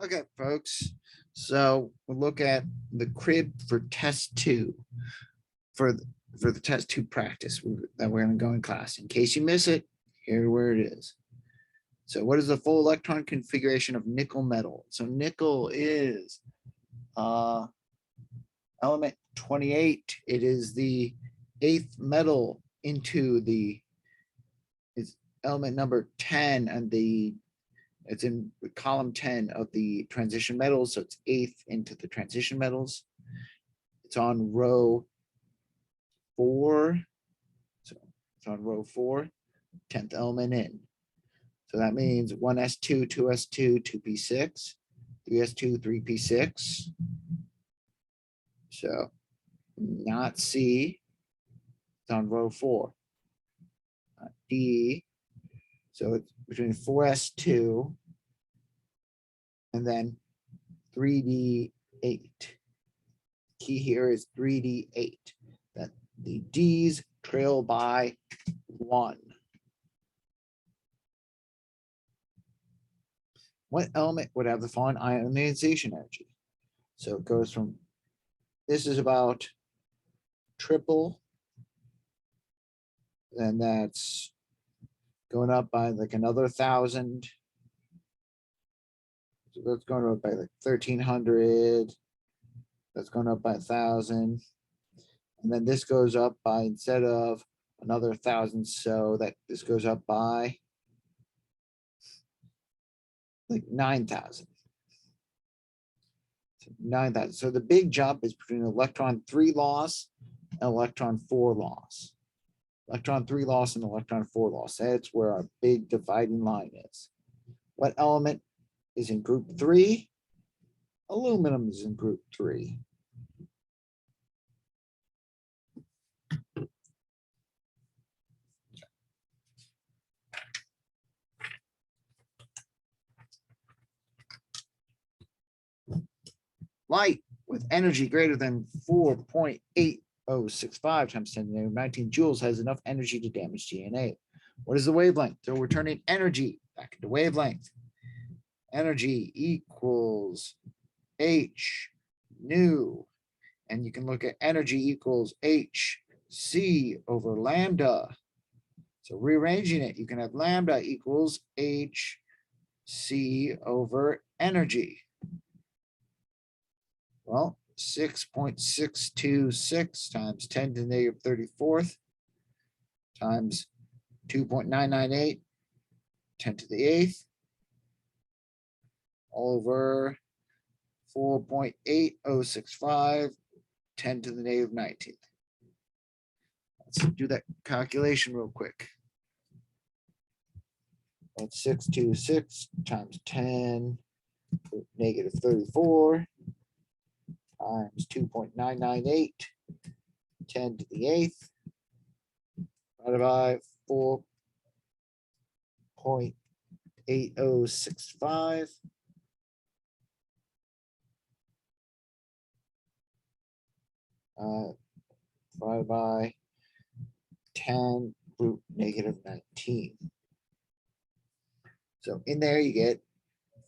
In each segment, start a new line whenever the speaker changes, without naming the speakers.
Okay, folks. So we'll look at the crib for test 2 for the test 2 practice that we're going to go in class. In case you miss it, here where it is. So what is the full electron configuration of nickel metal? So nickel is element 28. It is the 8th metal into it's element number 10, and it's in column 10 of the transition metals. So it's 8th into the transition metals. It's on row 4. So it's on row 4, 10th element in. So that means 1s2, 2s2, 2p6, 3s2, 3p6. So not C. It's on row 4. D. So it's between 4s2 and then 3d8. Key here is 3d8. That the D's trail by 1. What element would have the following ionization energy? So it goes from, this is about triple, and that's going up by like another 1,000. So that's going up by like 1,300. That's going up by 1,000. And then this goes up by, instead of another 1,000, so that this goes up by like 9,000. So 9,000. So the big jump is between electron 3 loss and electron 4 loss. Electron 3 loss and electron 4 loss. That's where our big dividing line is. What element is in group 3? Aluminum is in group 3. Light with energy greater than 4.8065 times 10 to the negative 19 joules has enough energy to damage DNA. What is the wavelength? So we're turning energy back into wavelength. Energy equals H nu. And you can look at energy equals HC over lambda. So rearranging it, you can have lambda equals HC over energy. Well, 6.626 times 10 to the negative 34th times 2.998, 10 to the 8th, over 4.8065, 10 to the negative 19th. Let's do that calculation real quick. That's 626 times 10 to negative 34 times 2.998, 10 to the 8th, divided by 4.8065. Divided by 10 root negative 19. So in there you get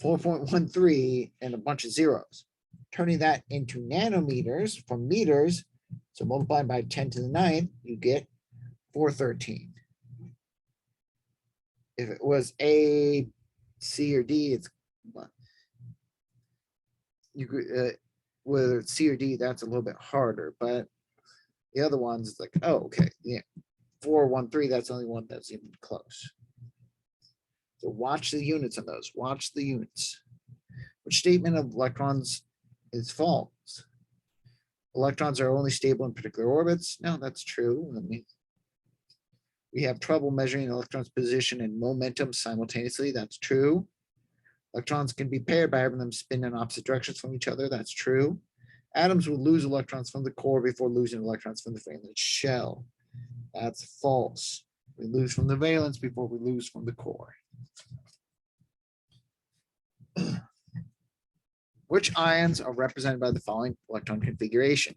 4.13 and a bunch of zeros. Turning that into nanometers from meters, so multiplied by 10 to the 9th, you get 413. If it was A, C, or D, it's you could whether it's C or D, that's a little bit harder, but the other ones, it's like, oh, okay, yeah, 413, that's the only one that's even close. So watch the units on those. Watch the units. Which statement of electrons is false? Electrons are only stable in particular orbits. No, that's true. We have trouble measuring an electron's position and momentum simultaneously. That's true. Electrons can be paired by having them spin in opposite directions from each other. That's true. Atoms will lose electrons from the core before losing electrons from the valence shell. That's false. We lose from the valence before we lose from the core. Which ions are represented by the following electron configuration?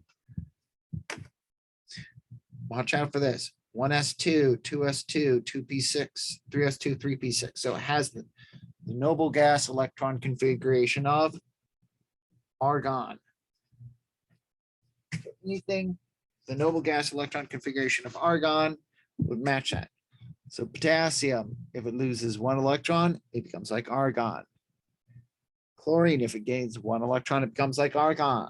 Watch out for this. 1s2, 2s2, 2p6, 3s2, 3p6. So it has the noble gas electron configuration of argon. Anything, the noble gas electron configuration of argon would match that. So potassium, if it loses one electron, it becomes like argon. Chlorine, if it gains one electron, it becomes like argon.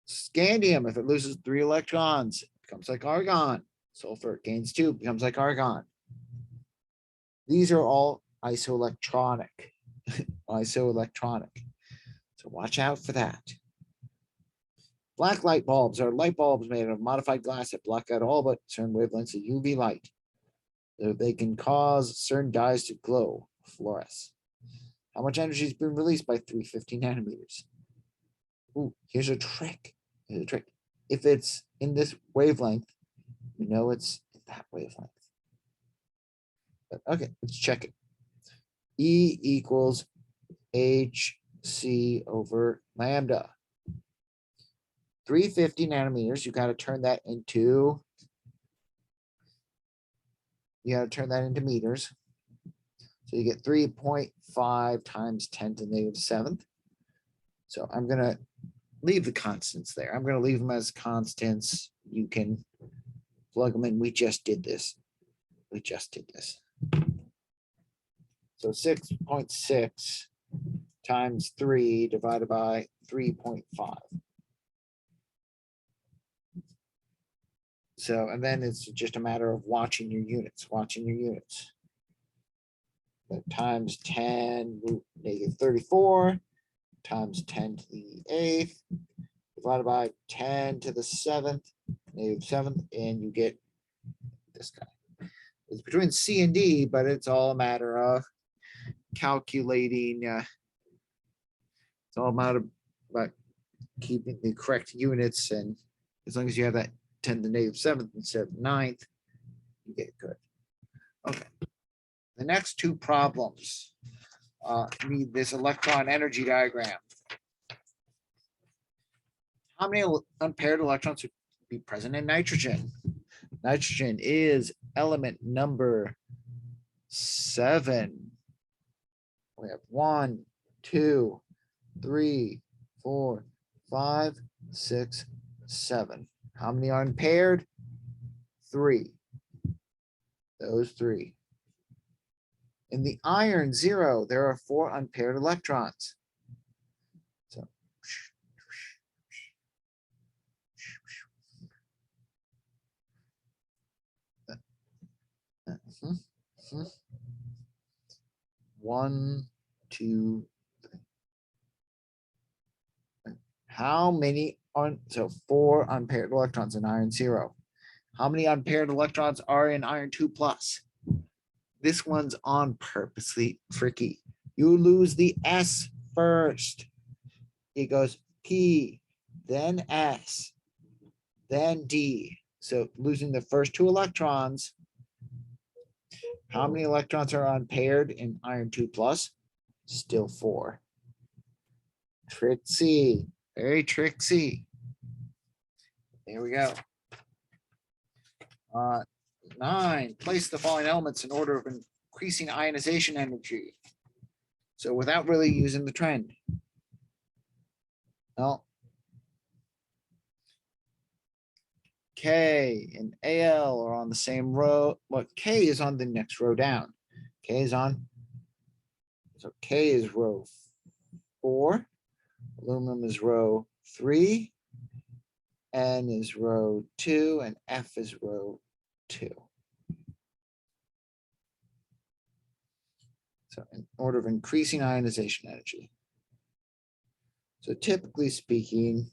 Scandium, if it loses 3 electrons, it becomes like argon. Sulfur gains 2, becomes like argon. These are all isoelectronic. Isoelectronic. So watch out for that. Black light bulbs are light bulbs made of modified glass that block out all but certain wavelengths of UV light. So they can cause certain dyes to glow, fluoresce. How much energy is being released by 350 nanometers? Ooh, here's a trick. Here's a trick. If it's in this wavelength, you know it's that wavelength. But okay, let's check it. E equals HC over lambda. 350 nanometers, you got to turn that into, meters. So you get 3.5 times 10 to the negative 7th. So I'm going to leave the constants there. I'm going to leave them as constants. You can plug them in. We just did this. So 6.6 times 3 divided by 3.5. So, and then it's just a matter of watching your units. So times 10 root negative 34 times 10 to the 8th divided by 10 to the 7th, negative 7th, and you get this guy. It's between C and D, but it's all a matter of calculating. It's all a matter about keeping the correct units, and as long as you have that 10 to the negative 7th instead of 9th, you get good. Okay. The next two problems need this electron energy diagram. How many unpaired electrons would be present in nitrogen? Nitrogen is element number 7. We have 1, 2, 3, 4, 5, 6, 7. How many are unpaired? 3. Those 3. In the iron 0, there are 4 unpaired electrons. So one, 2, 3. How many are, so 4 unpaired electrons in iron 0. How many unpaired electrons are in iron 2 plus? This one's on purposely tricky. You lose the S first. It goes P, then S, then D. So losing the first 2 electrons. How many electrons are unpaired in iron 2 plus? Still 4. Tricksy, very tricksy. There we go. 9, place the following elements in order of increasing ionization energy. So without really using the trend. Well, K and Al are on the same row. Well, K is on the next row down. K is on. So K is row 4. Aluminum is row 3. N is row 2, and F is row 2. So in order of increasing ionization energy. So typically speaking,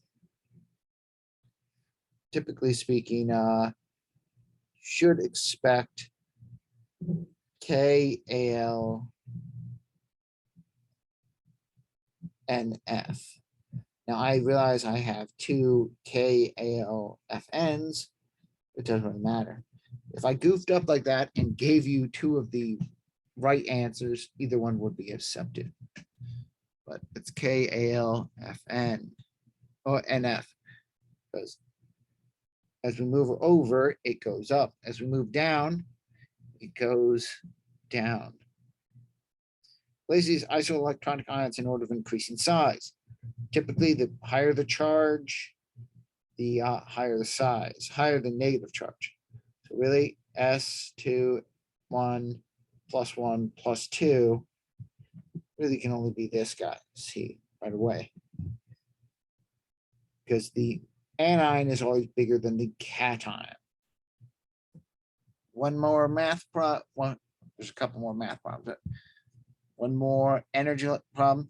should expect K, Al, and F. Now I realize I have 2 K, Al, Fn's. It doesn't really matter. If I goofed up like that and gave you 2 of the right answers, either one would be accepted. But it's K, Al, Fn, or NF. Because as we move over, it goes up. As we move down, it goes down. Place these isoelectronic ions in order of increasing size. Typically, the higher the charge, the higher the size, higher the negative charge. So really, S2, 1 plus 2 really can only be this guy. See right away. Because the anion is always bigger than the cation. One more math problem. There's a couple more math problems. One more energy problem.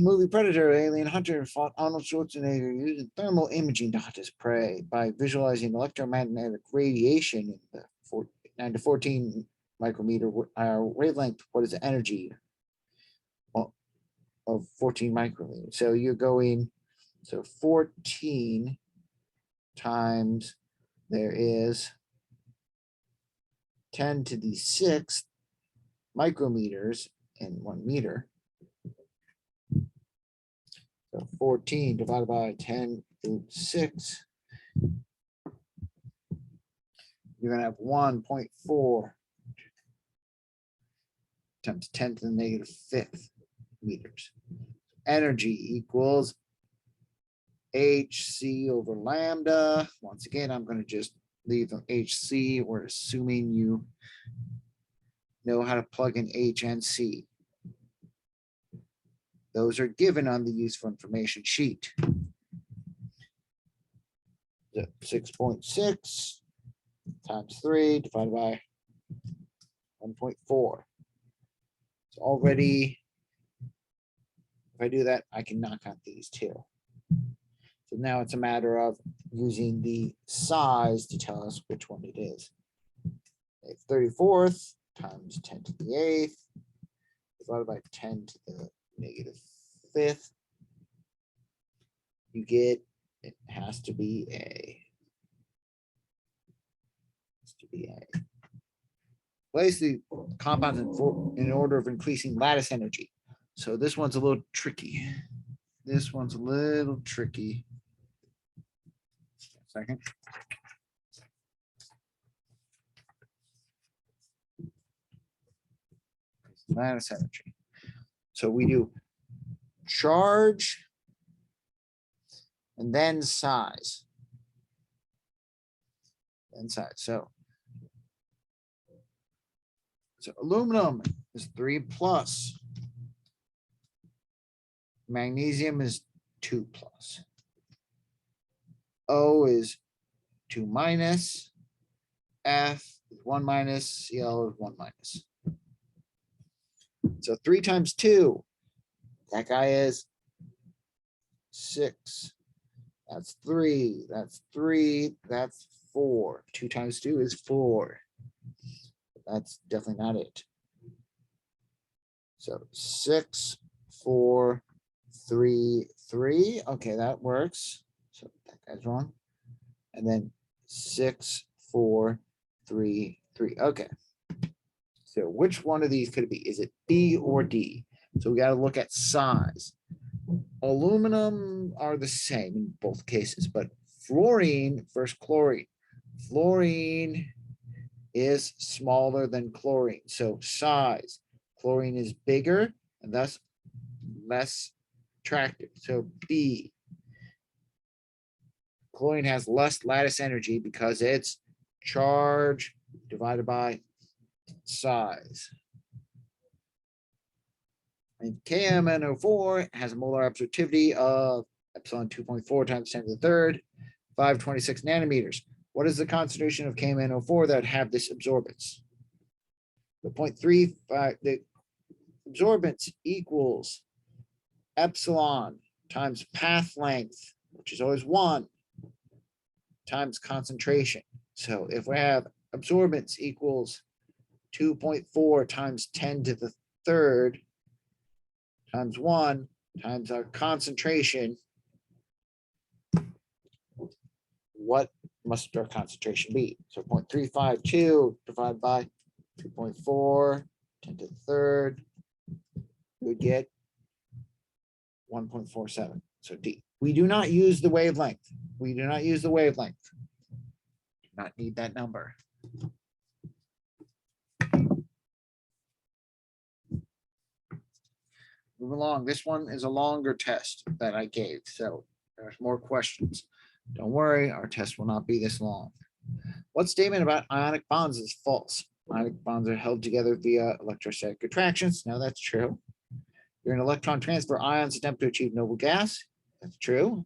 Movie Predator, Alien Hunter fought Arnold Schwarzenegger using thermal imaging to hunt his prey by visualizing electromagnetic radiation in the 9 to 14 micrometer wavelength. What is the energy of 14 micrometers? So you're going, so 14 times there is 10 to the 6th micrometers in 1 meter. So 14 divided by 10 to 6. You're going to have 1.4 times 10 to the negative 5th meters. Energy equals HC over lambda. Once again, I'm going to just leave them HC. We're assuming you know how to plug in H and C. Those are given on the useful information sheet. 6.6 times 3 divided by 1.4. So already, if I do that, I can knock out these two. So now it's a matter of using the size to tell us which one it is. 34th times 10 to the 8th divided by 10 to the negative 5th. You get, it has to be A. Place the compounds in order of increasing lattice energy. So this one's a little tricky. Second. Lattice energy. So we do charge and then size. So aluminum is 3 plus. Magnesium is 2 plus. O is 2 minus. F is 1 minus. Cl is 1 minus. So 3 times 2, that guy is 6. That's 3. That's 3. That's 4. 2 times 2 is 4. That's definitely not it. So 6, 4, 3, 3. Okay, that works. So that guy's wrong. And then 6, 4, 3, 3. Okay. So which one of these could it be? Is it B or D? So we got to look at size. Aluminum are the same in both cases, but fluorine versus chlorine. Fluorine is smaller than chlorine. So size, chlorine is bigger and thus less attractive. So B. Chlorine has less lattice energy because it's charge divided by size. And KMnO4 has a molar absorptivity of epsilon 2.4 times 10 to the third, 526 nanometers. What is the concentration of KMnO4 that have this absorbance? The 0.35, the absorbance equals epsilon times path length, which is always 1, times concentration. So if we have absorbance equals 2.4 times 10 to the third times 1 times our concentration, what must our concentration be? So 0.352 divided by 2.4, 10 to the third, we would get 1.47. So D. We do not use the wavelength. We do not use the wavelength. Do not need that number. Move along. This one is a longer test that I gave, so there's more questions. Don't worry, our test will not be this long. What statement about ionic bonds is false? Ionic bonds are held together via electrostatic attractions. No, that's true. During electron transfer, ions attempt to achieve noble gas. That's true.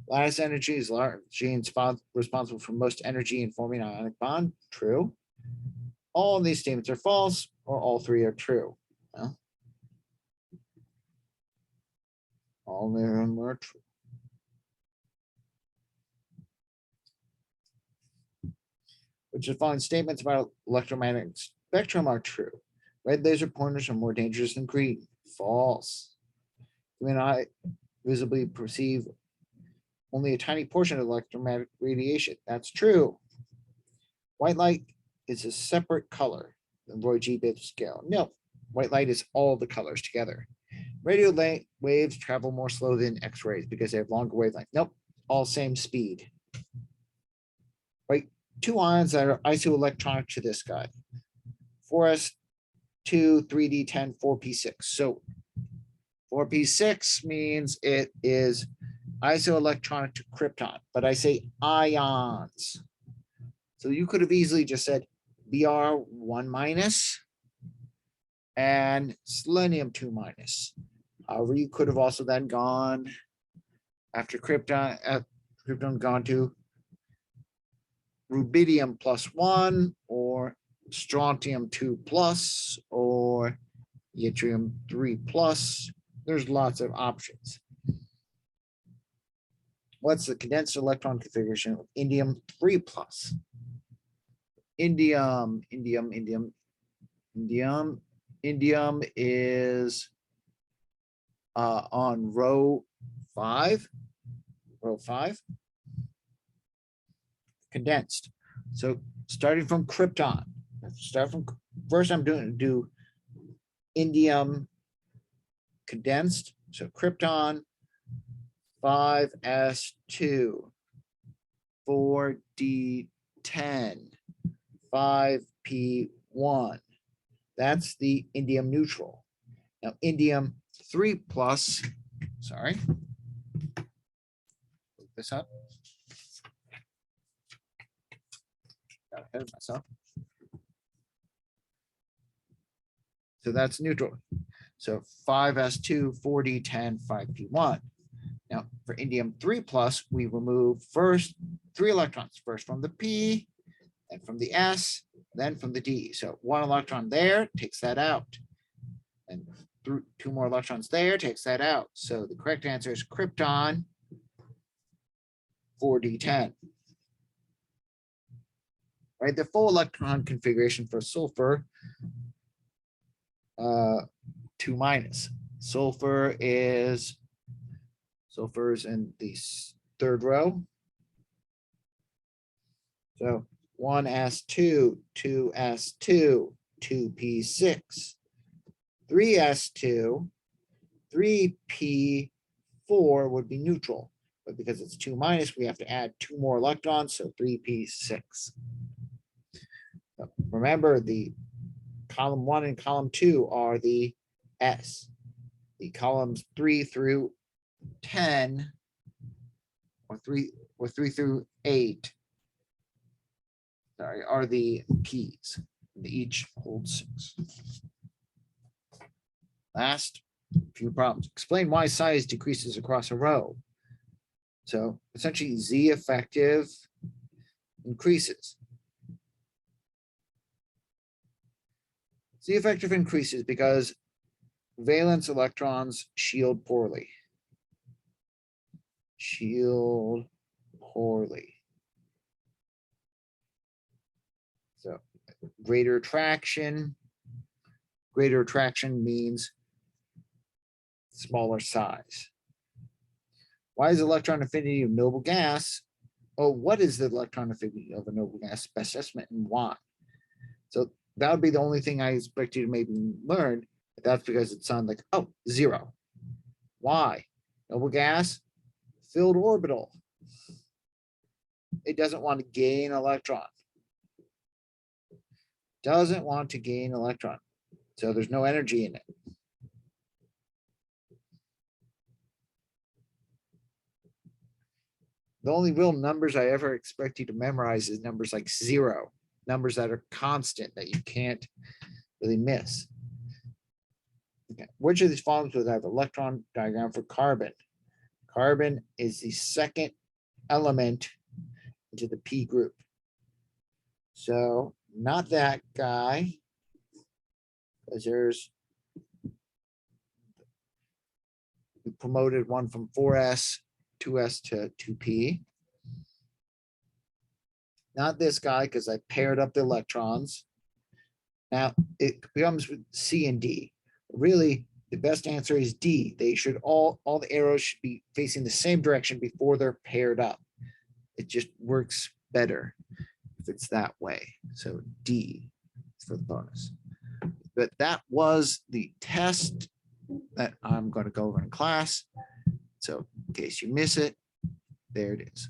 Lattice energy is largely responsible for most energy in forming an ionic bond. True. All of these statements are false, or all three are true. Well, all of them are true. Which of the following statements about electromagnetic spectrum are true? Red laser pointers are more dangerous than green. False. Human eye visibly perceive only a tiny portion of electromagnetic radiation. That's true. White light is a separate color than Roy G. Biv scale. No, white light is all the colors together. Radio waves travel more slowly than X-rays because they have longer wavelength. Nope, all same speed. Right, two ions that are isoelectronic to this guy. 4s2, 3d10, 4p6. So 4p6 means it is isoelectronic to krypton, but I say ions. So you could have easily just said Br1 minus and selenium 2 minus. However, you could have also then gone after krypton, gone to rubidium +1 or strontium 2+, or yttrium 3+. There's lots of options. What's the condensed electron configuration of indium 3+? Indium is on row 5. Condensed. So starting from krypton. First I'm doing do indium condensed. So krypton 5s2, 4d10, 5p1. That's the indium neutral. Now indium 3+, sorry, look this up. Got ahead of myself. So that's neutral. So 5s2, 4d10, 5p1. Now for indium 3+, we remove first 3 electrons, first from the p, then from the s, then from the d. So 1 electron there takes that out, and 2 more electrons there takes that out. So the correct answer is krypton 4d10. Right, the full electron configuration for sulfur 2-. Sulfur's in the 3rd row. So 1s2, 2s2, 2p6, 3s2, 3p4 would be neutral, but because it's 2-, we have to add 2 more electrons, so 3p6. So remember, the column 1 and column 2 are the s. The columns 3 through 10, or 3 through 8, sorry, are the p's. They each hold 6. Last few problems. Explain why size decreases across a row. So essentially, Z effective increases. Z effective increases because valence electrons shield poorly. Shield poorly. So greater attraction. Greater attraction means smaller size. Why is electron affinity of noble gas? Oh, what is the electron affinity of a noble gas? Best estimate, and why? So that would be the only thing I expect you to maybe learn. But that's because it sounds like, oh, 0. Why? Noble gas, filled orbital. It doesn't want to gain electron. Doesn't want to gain electron. So there's no energy in it. The only real numbers I ever expect you to memorize is numbers like 0, numbers that are constant that you can't really miss. Okay. Which of these forms would have electron diagram for carbon? Carbon is the second element into the P group. So not that guy, because there's, we promoted one from 4s, 2s to 2p. Not this guy, because I paired up the electrons. Now it becomes C and D. Really, the best answer is D. They should all the arrows should be facing the same direction before they're paired up. It just works better if it's that way. So D is for the bonus. But that was the test that I'm going to go over in class. So in case you miss it, there it is.